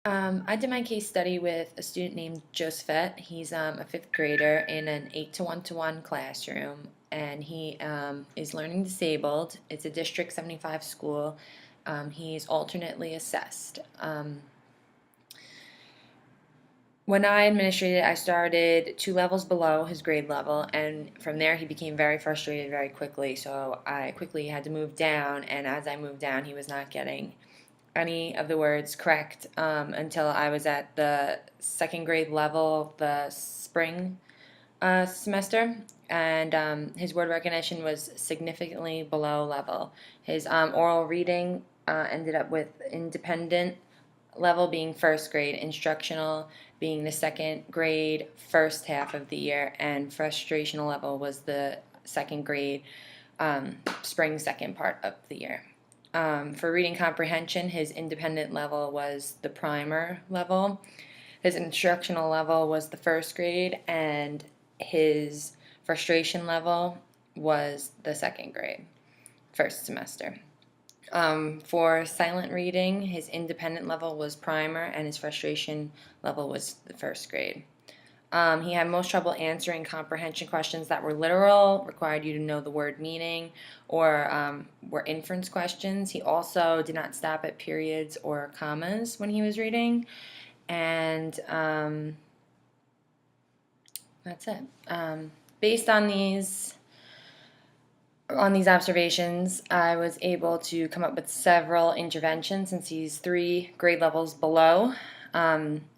I did my case study with a student named Josephet. He's a fifth grader in an 8 to 1 classroom, and he is learning disabled. It's a District 75 school. He's alternately assessed. When I administrated, I started 2 levels below his grade level, and from there he became very frustrated very quickly. So I quickly had to move down, and as I moved down, he was not getting any of the words correct until I was at the second grade level the spring semester, and his word recognition was significantly below level. His oral reading ended up with independent level being first grade, instructional being the second grade first half of the year, and frustrational level was the second grade spring second part of the year. For reading comprehension, his independent level was the primer level. His instructional level was the first grade, and his frustration level was the second grade, first semester. For silent reading, his independent level was primer, and his frustration level was the first grade. He had most trouble answering comprehension questions that were literal, required you to know the word meaning, or were inference questions. He also did not stop at periods or commas when he was reading, and that's it. Based on these observations, I was able to come up with several interventions since he's 3 grade levels below,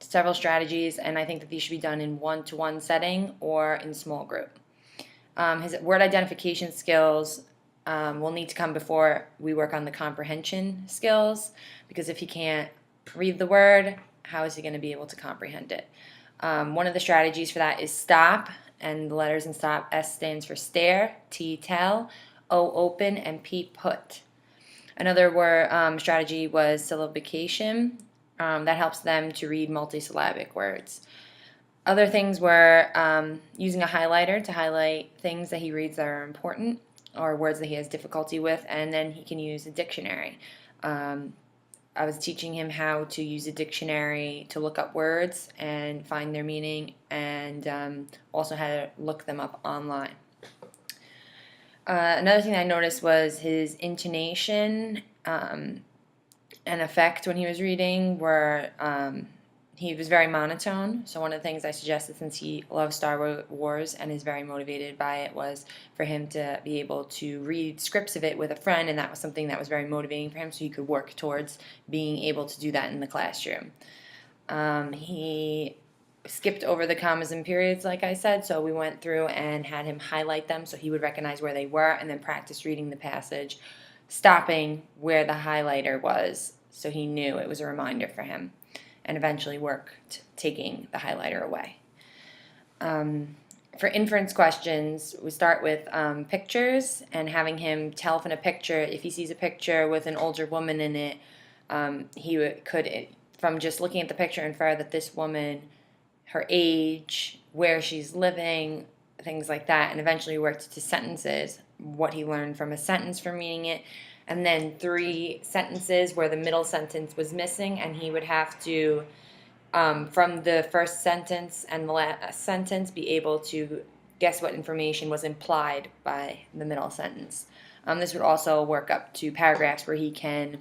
several strategies, and I think that these should be done in one-to-one setting or in small group. His word identification skills will need to come before we work on the comprehension skills, because if he can't read the word, how is he going to be able to comprehend it? One of the strategies for that is stop, and the letters in stop, S stands for stare, T tell, O open, and P put. Another strategy was syllabication. That helps them to read multisyllabic words. Other things were using a highlighter to highlight things that he reads that are important or words that he has difficulty with, and then he can use a dictionary. I was teaching him how to use a dictionary to look up words and find their meaning, and also how to look them up online. Another thing I noticed was his intonation and effect when he was reading were he was very monotone. So one of the things I suggested, since he loves Star Wars and is very motivated by it, was for him to be able to read scripts of it with a friend, and that was something that was very motivating for him, so he could work towards being able to do that in the classroom. He skipped over the commas and periods, like I said, so we went through and had him highlight them so he would recognize where they were, and then practice reading the passage, stopping where the highlighter was so he knew it was a reminder for him, and eventually worked taking the highlighter away. For inference questions, we start with pictures and having him tell from a picture. If he sees a picture with an older woman in it, could, from just looking at the picture, infer that this woman, her age, where she's living, things like that, and eventually worked to sentences, what he learned from a sentence from reading it, and then 3 sentences where the middle sentence was missing, and he would have to, from the first sentence and the last sentence, be able to guess what information was implied by the middle sentence. This would also work up to paragraphs where he can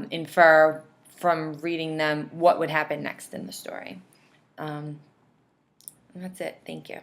infer from reading them what would happen next in the story. That's it. Thank you.